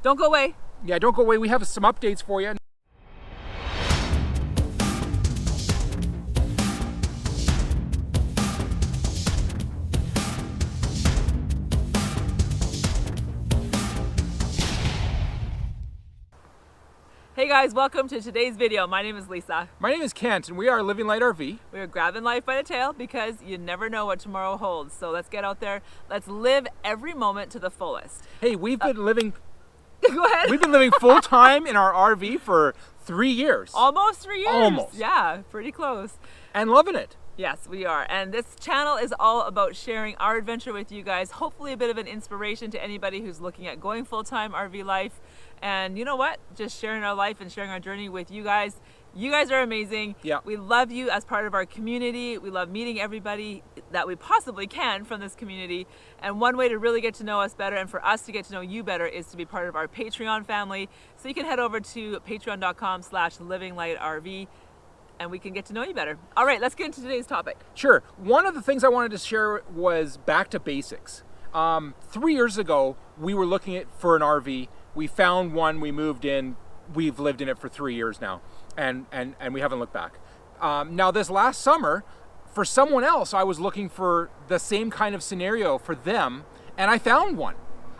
Don't go away. Yeah, don't go away. We have some updates for you. Hey guys, welcome to today's video. My name is Lisa. My name is Kent, and we are Living Light RV. We are grabbing life by the tail because you never know what tomorrow holds. So let's get out there. Let's live every moment to the fullest. Hey, we've been living. Go ahead. We've been living full time in our RV for 3 years. Almost 3 years. Almost. Yeah, pretty close. And loving it. Yes, we are. And this channel is all about sharing our adventure with you guys. Hopefully a bit of an inspiration to anybody who's looking at going full-time RV life. And you know what? Just sharing our life and sharing our journey with you guys. You guys are amazing. Yeah. We love you as part of our community. We love meeting everybody that we possibly can from this community. And one way to really get to know us better and for us to get to know you better is to be part of our Patreon family. So you can head over to patreon.com/livinglightrv and we can get to know you better. All right, let's get into today's topic. Sure. One of the things I wanted to share was back to basics. 3 years ago, we were looking for an RV. We found one, we moved in, we've lived in it for 3 years now, and we haven't looked back. Now this last summer, for someone else, I was looking for the same kind of scenario for them, and I found one.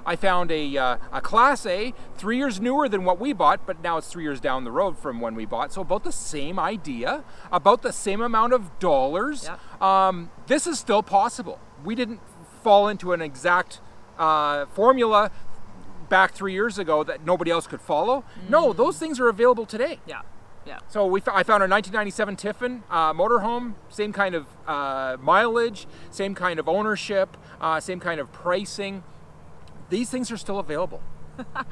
I found a Class A, 3 years newer than what we bought, but now it's 3 years down the road from when we bought, so about the same idea, about the same amount of dollars. Yeah. This is still possible. We didn't fall into an exact formula back 3 years ago that nobody else could follow. No, those things are available today. Yeah, yeah. So I found a 1997 Tiffin motorhome, same kind of mileage, same kind of ownership, same kind of pricing. These things are still available.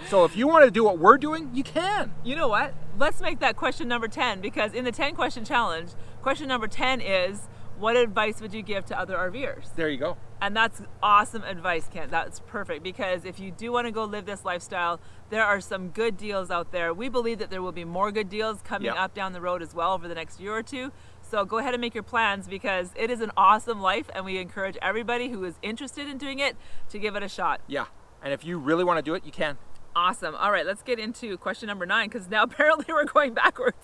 So if you want to do what we're doing, you can. You know what? Let's make that question number 10, because in the 10 question challenge, question number 10 is, what advice would you give to other RVers? There you go. And that's awesome advice, Kent. That's perfect, because if you do want to go live this lifestyle, there are some good deals out there. We believe that there will be more good deals coming up down the road as well over the next year or two. So go ahead and make your plans, because it is an awesome life, and we encourage everybody who is interested in doing it to give it a shot. Yeah, and if you really want to do it, you can. Awesome. All right, let's get into question number 9, because now apparently we're going backwards.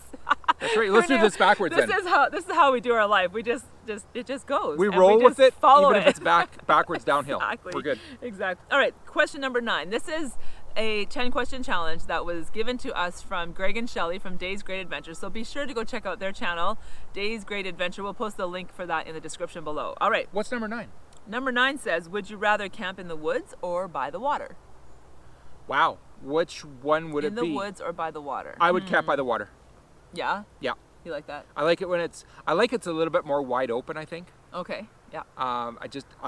That's right. Let's do this backwards then. This is how we do our life. It just goes. We roll with it, follow even if it's backwards downhill. Exactly. We're good. Exactly. All right, question number 9. This is a 10 question challenge that was given to us from Greg and Shelly from Days Great Adventure. So be sure to go check out their channel, Days Great Adventure. We'll post the link for that in the description below. All right. What's number 9? Number 9 says, would you rather camp in the woods or by the water? Wow. Which one would it be? In the woods or by the water? I would camp by the water. Yeah? Yeah. You like that? I like it when it's a little bit more wide open, I think. Okay. Yeah. I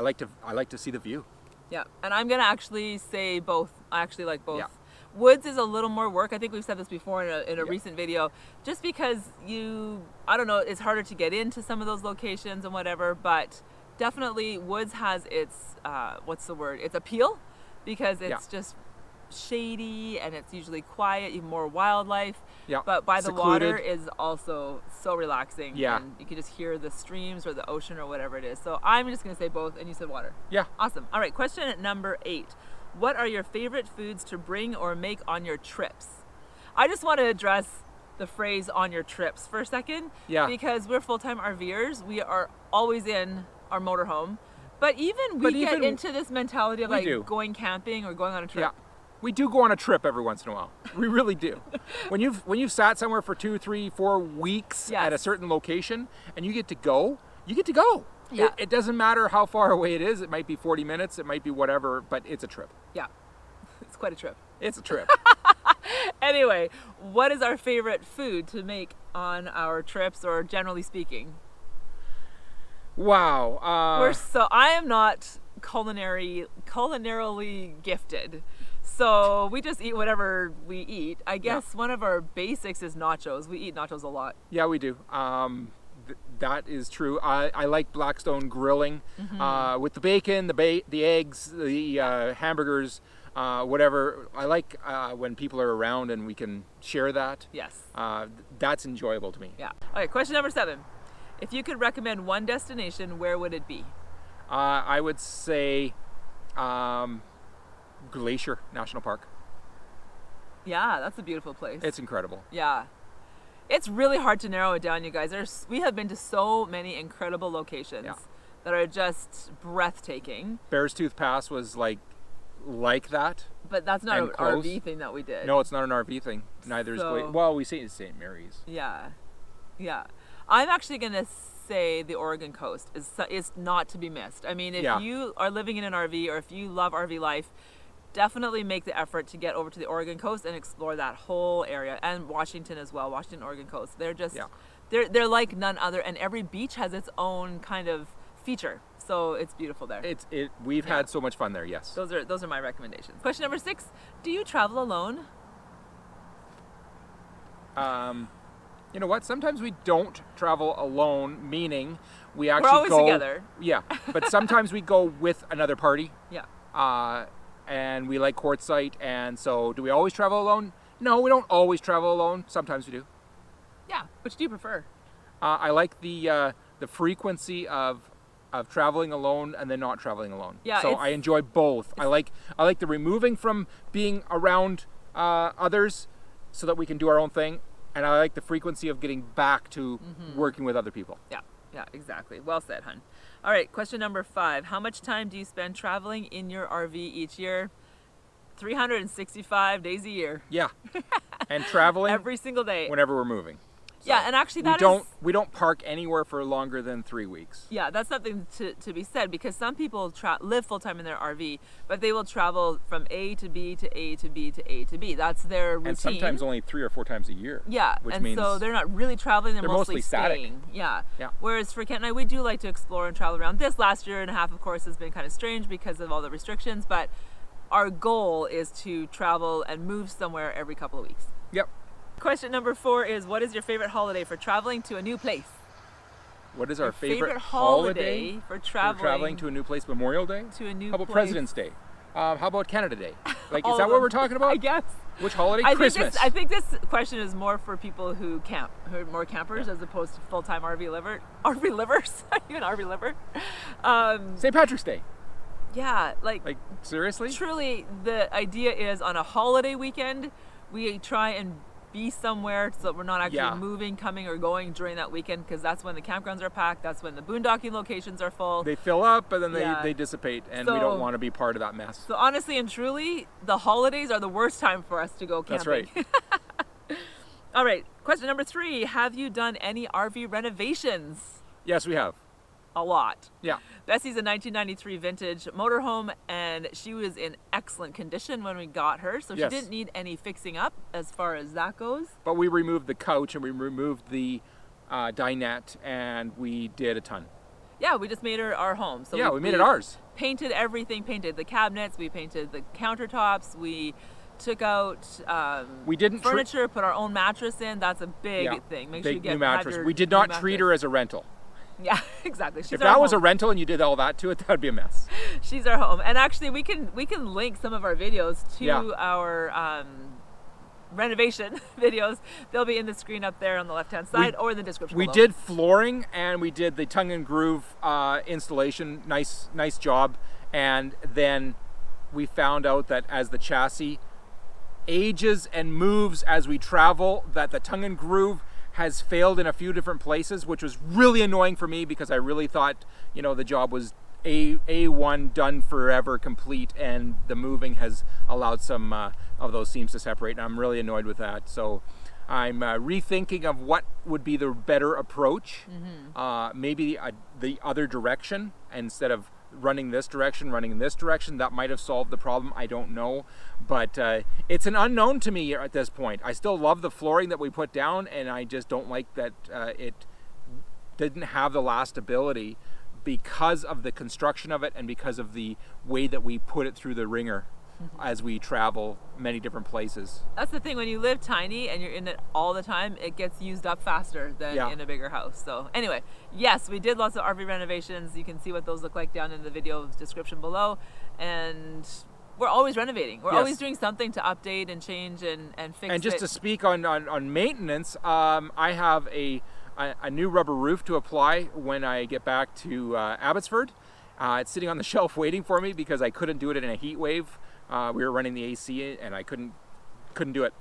like to see the view. Yeah. And I'm going to actually say both. I actually like both. Yeah. Woods is a little more work. I think we've said this before in a recent video, just because I don't know, it's harder to get into some of those locations and whatever, but definitely woods has its, what's the word? Its appeal, because it's just shady and it's usually quiet, even more wildlife. Yeah. But by the Secluded. water is also so relaxing. Yeah. And you can just hear the streams or the ocean or whatever it is. So I'm just going to say both, and you said water. Yeah. Awesome. All right, question number 8. What are your favorite foods to bring or make on your trips? I just want to address the phrase on your trips for a second. Yeah. Because we're full-time RVers. We are always in our motorhome. But we get into this mentality of going camping or going on a trip. Yeah. We do go on a trip every once in a while. We really do. When you've sat somewhere for 2, 3, 4 weeks at a certain location and you get to go, you get to go. Yeah. It doesn't matter how far away it is. It might be 40 minutes, it might be whatever, but it's a trip. Yeah. It's quite a trip. It's a trip. Anyway, what is our favorite food to make on our trips, or generally speaking? Wow. I am not culinarily gifted. So we just eat whatever we eat. I guess one of our basics is nachos. We eat nachos a lot. Yeah, we do. That is true. I like Blackstone grilling with the bacon, the eggs, the hamburgers, whatever. I like when people are around and we can share that. Yes. That's enjoyable to me. Yeah. Okay, question number 7. If you could recommend one destination, where would it be? I would say Glacier National Park. Yeah, that's a beautiful place. It's incredible. Yeah. It's really hard to narrow it down, you guys. We have been to so many incredible locations that are just breathtaking. Bearstooth Pass was like that. But that's not an close. RV thing that we did. No, it's not an RV thing. Neither is well, we say it's St. Mary's. Yeah. Yeah. I'm actually going to say the Oregon coast is not to be missed. I mean, if you are living in an RV or if you love RV life, definitely make the effort to get over to the Oregon coast and explore that whole area, and Washington as well. Washington, Oregon coast. They're just they're like none other, and every beach has its own kind of feature. So it's beautiful there. We've had so much fun there. Yes. Those are my recommendations. Question number 6: do you travel alone? You know what? Sometimes we don't travel alone, meaning we actually We're always go together. Yeah, but sometimes we go with another party. Yeah. And we like Quartzsite, and so do we always travel alone? No, we don't always travel alone. Sometimes we do. Yeah. Which do you prefer? I like the frequency of traveling alone and then not traveling alone. Yeah. So I enjoy both. I like the removing from being around others so that we can do our own thing, and I like the frequency of getting back to working with other people. Yeah. Yeah, exactly. Well said, hun. All right, question number 5. How much time do you spend traveling in your RV each year? 365 days a year. Yeah. And traveling every single day. Whenever we're moving. So yeah, and actually we don't park anywhere for longer than 3 weeks. Yeah, that's something to be said, because some people live full-time in their RV, but they will travel from A to B to A to B to A to B. That's their routine. And sometimes only 3 or 4 times a year. Yeah, which and means so they're not really traveling, they're mostly static. staying. Yeah. Yeah. Whereas for Kent and I, we do like to explore and travel around. This last year and a half, of course, has been kind of strange because of all the restrictions, but our goal is to travel and move somewhere every couple of weeks. Yep. Question number 4 is, what is your favorite holiday for traveling to a new place? What is our favorite holiday for traveling to a new place? Memorial Day? To a new How about place? President's Day? How about Canada Day? Like, is that what we're talking about? I guess. Which holiday? Christmas. I think this question is more for people who camp, who are more campers, as opposed to full-time RV livers. Are you an RV liver? St. Patrick's Day. Yeah, like seriously? Truly, the idea is on a holiday weekend, we try and be somewhere so that we're not actually moving, coming, or going during that weekend, because that's when the campgrounds are packed, that's when the boondocking locations are full. They fill up, but then they dissipate, and we don't want to be part of that mess. So honestly and truly, the holidays are the worst time for us to go camping. That's right. All right, question number 3. Have you done any RV renovations? Yes, we have. A lot. Yeah. Bessie's a 1993 vintage motorhome, and she was in excellent condition when we got her, so she didn't need any fixing up as far as that goes. But we removed the couch and we removed the dinette, and we did a ton. Yeah, we just made her our home. So we made it ours. Painted everything, painted the cabinets, we painted the countertops, we took out we didn't furniture, put our own mattress in. That's a big thing. Make sure you get new mattress. We did not treat her as a rental. Yeah, exactly. If that was a rental and you did all that to it, that would be a mess. She's our home. And actually, we can link some of our videos to our renovation videos. They'll be in the screen up there on the left-hand side or in the description below. We did flooring, and we did the tongue and groove installation. Nice job. And then we found out that as the chassis ages and moves as we travel, that the tongue and groove has failed in a few different places, which was really annoying for me, because I really thought, the job was A1 done forever, complete, and the moving has allowed some of those seams to separate, and I'm really annoyed with that. So I'm rethinking of what would be the better approach. Maybe the other direction, instead of running this direction, running in this direction. That might have solved the problem. I don't know, but it's an unknown to me at this point. I still love the flooring that we put down, and I just don't like that it didn't have the lastability because of the construction of it and because of the way that we put it through the ringer as we travel many different places. That's the thing, when you live tiny and you're in it all the time, it gets used up faster than in a bigger house. So anyway, yes, we did lots of RV renovations. You can see what those look like down in the video description below. And we're always renovating. We're always doing something to update and change and fix it. And just to speak on maintenance, I have a new rubber roof to apply when I get back to Abbotsford. It's sitting on the shelf waiting for me because I couldn't do it in a heat wave. We were running the AC and I couldn't couldn't do it.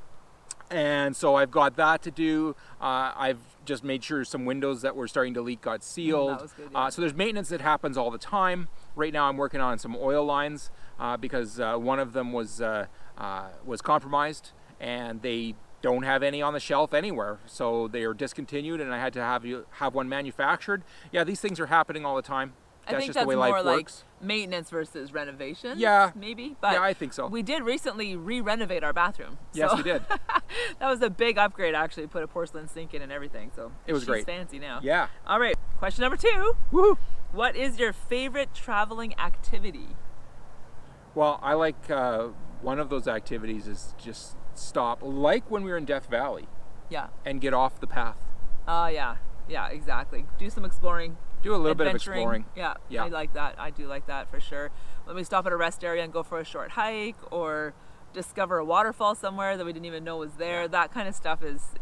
And so I've got that to do. I've just made sure some windows that were starting to leak got sealed. That was good, yeah. So there's maintenance that happens all the time. Right now I'm working on some oil lines because one of them was compromised, and they don't have any on the shelf anywhere. So they are discontinued, and I had to have one manufactured. Yeah, these things are happening all the time. I think just that's the way more life like works. maintenance versus renovation. Yeah. Maybe. But yeah, I think so. we did recently re-renovate our bathroom. Yes, so we did. That was a big upgrade, actually. Put a porcelain sink in and everything. So it was great. She's fancy now. Yeah. All right. Question number 2. Woohoo! What is your favorite traveling activity? Well, I like one of those activities is just stop, like when we were in Death Valley, Yeah. and get off the path. Yeah. Yeah, exactly. Do some exploring. Do a little bit of Adventuring. exploring. Yeah, Yeah. I like that. I do like that for sure. Let me stop at a rest area and go for a short hike, or discover a waterfall somewhere that we didn't even know was there. Yeah. That kind of stuff is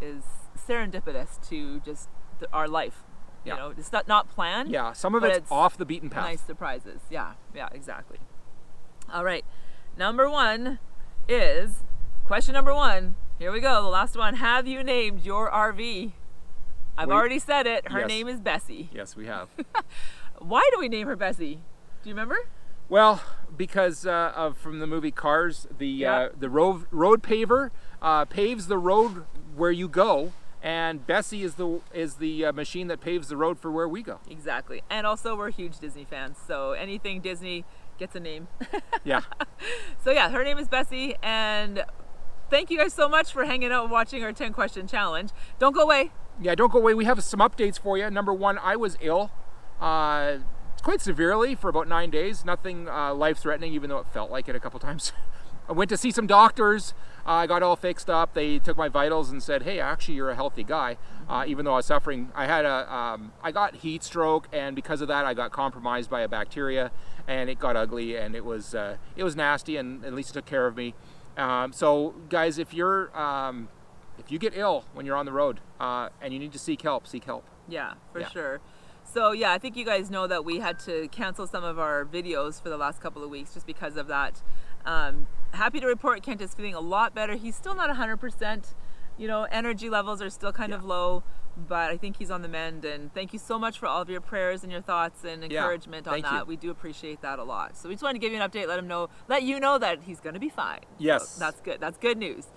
serendipitous to just our life. Yeah. You know, it's not planned. Yeah, some of but it's off the beaten path. Nice surprises. Yeah, exactly. All right. Number 1 is question number 1. Here we go. The last one. Have you named your RV? I've already said it. Her Yes. name is Bessie. Yes, we have. Why do we name her Bessie? Do you remember? Well, because from the movie Cars, the road paver paves the road where you go, and Bessie is the machine that paves the road for where we go. Exactly. And also we're huge Disney fans, so anything Disney gets a name. Yeah. So yeah, her name is Bessie, and thank you guys so much for hanging out and watching our 10 question challenge. Don't go away. Yeah, don't go away. We have some updates for you. Number 1, I was ill quite severely for about 9 days. Nothing life-threatening, even though it felt like it a couple times. I went to see some doctors. I got all fixed up. They took my vitals and said, "Hey, actually, you're a healthy guy." Even though I was suffering, I got heat stroke, and because of that, I got compromised by a bacteria, and it got ugly, and it was nasty. And at least it took care of me. So, guys, if you get ill when you're on the road and you need to seek help, seek help. Yeah, for sure. So yeah, I think you guys know that we had to cancel some of our videos for the last couple of weeks just because of that. Happy to report Kent is feeling a lot better. He's still not 100%. You know, energy levels are still kind of low, but I think he's on the mend. And thank you so much for all of your prayers and your thoughts and encouragement on that. You. We do appreciate that a lot. So we just wanted to give you an update, let you know that he's going to be fine. Yes. So that's good. That's good news.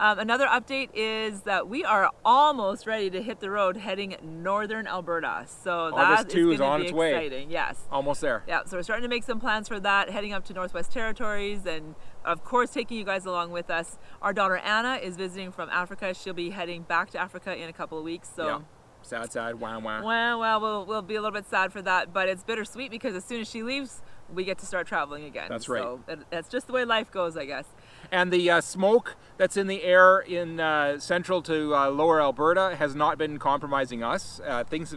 Another update is that we are almost ready to hit the road heading northern Alberta. So that is going to be exciting. Yes. Almost there. Yeah, so we're starting to make some plans for that, heading up to Northwest Territories, and of course taking you guys along with us. Our daughter Anna is visiting from Africa. She'll be heading back to Africa in a couple of weeks. So yeah. Sad. Wow. Well, we'll be a little bit sad for that, but it's bittersweet because as soon as she leaves, we get to start traveling again. That's right. So that's just the way life goes, I guess. And the smoke that's in the air in central to lower Alberta has not been compromising us. I think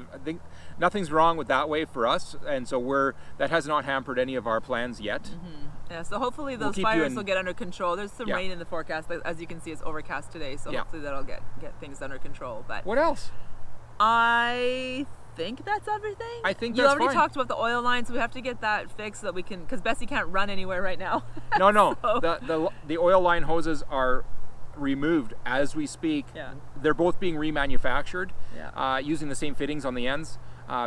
nothing's wrong with that way for us, and so that has not hampered any of our plans yet. Mm-hmm. Yeah, so hopefully those fires will get under control. There's some rain in the forecast. As you can see, it's overcast today, so hopefully that'll get things under control. But what else? I think that's everything. I think you that's already fine. talked about the oil line, so we have to get that fixed so that we can, because Bessie can't run anywhere right now. No. So. The oil line hoses are removed as we speak. Yeah. They're both being remanufactured using the same fittings on the ends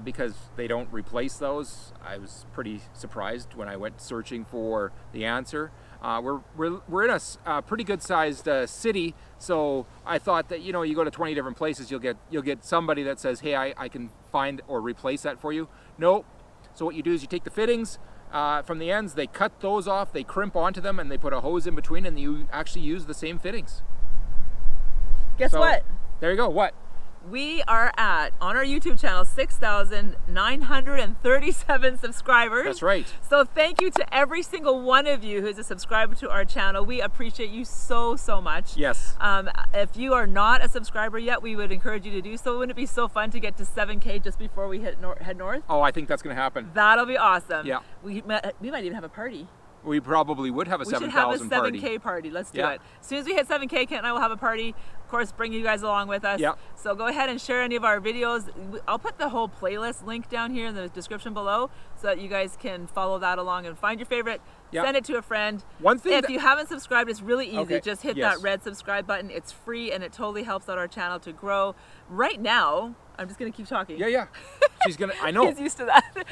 because they don't replace those. I was pretty surprised when I went searching for the answer. We're in a pretty good sized city, so I thought that you go to 20 different places, you'll get somebody that says, hey, I can find or replace that for you. Nope. So what you do is you take the fittings from the ends, they cut those off, they crimp onto them, and they put a hose in between, and you actually use the same fittings. Guess what? There you go. What? We are at, on our YouTube channel, 6,937 subscribers. That's right. So thank you to every single one of you who's a subscriber to our channel. We appreciate you so much. Yes. If you are not a subscriber yet, we would encourage you to do so. Wouldn't it be so fun to get to 7K just before we head north? Oh, I think that's going to happen. That'll be awesome. Yeah. We might even have a party. We probably would have a 7,000 party. We should have a 7K party. Let's do it. As soon as we hit 7K, Kent and I will have a party. Of course, bring you guys along with us. Yeah. So go ahead and share any of our videos. I'll put the whole playlist link down here in the description below so that you guys can follow that along and find your favorite Yeah. Send it to a friend. One thing if you haven't subscribed, it's really easy. Okay. Just hit Yes. that red subscribe button. It's free and it totally helps out our channel to grow. Right now, I'm just gonna keep talking. Yeah. She's gonna. I know. He's used to that.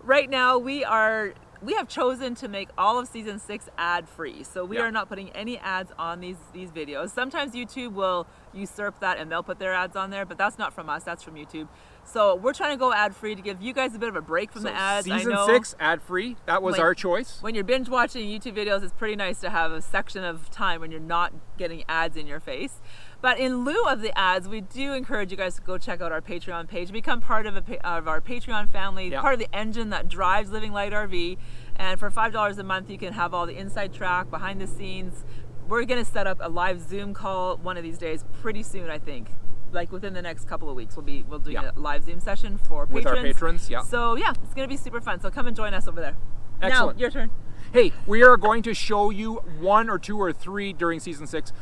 Right now, we have chosen to make all of season 6 ad free. So we Yeah. are not putting any ads on these videos. Sometimes YouTube will usurp that and they'll put their ads on there, but that's not from us, that's from YouTube. So we're trying to go ad free to give you guys a bit of a break from the ads. Season I know 6 ad free. That was our choice. when you're binge watching YouTube videos, it's pretty nice to have a section of time when you're not getting ads in your face. But in lieu of the ads, we do encourage you guys to go check out our Patreon page, become part of our Patreon family, Yeah. part of the engine that drives Living Light RV. And for $5 a month, you can have all the inside track, behind the scenes. We're gonna set up a live Zoom call one of these days, pretty soon, I think. Like within the next couple of weeks, we'll do Yeah. a live Zoom session for patrons. With our patrons, yeah. So yeah, it's gonna be super fun. So come and join us over there. Excellent. Now, your turn. Hey, we are going to show you 1 or 2 or 3 during season 6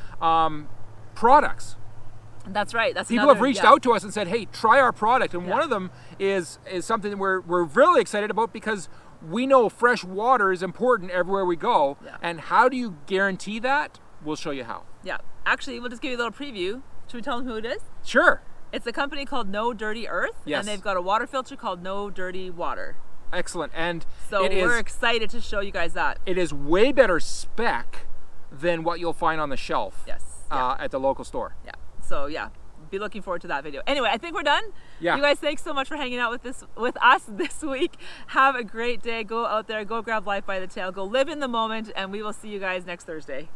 products. That's right. That's People another, have reached yeah. out to us and said, "Hey, try our product." And Yeah. one of them is something we're really excited about because we know fresh water is important everywhere we go. Yeah. And how do you guarantee that? We'll show you how. Yeah. Actually, we'll just give you a little preview. Should we tell them who it is? Sure. It's a company called No Dirty Earth, Yes. and they've got a water filter called No Dirty Water. Excellent. And So we're excited to show you guys that. it is way better spec than what you'll find on the shelf. Yes. Yeah. At the local store. Yeah. So yeah, be looking forward to that video. Anyway, I think we're done. Yeah. You guys, thanks so much for hanging out with us this week. Have a great day. Go out there, go grab life by the tail, go live in the moment, and we will see you guys next Thursday.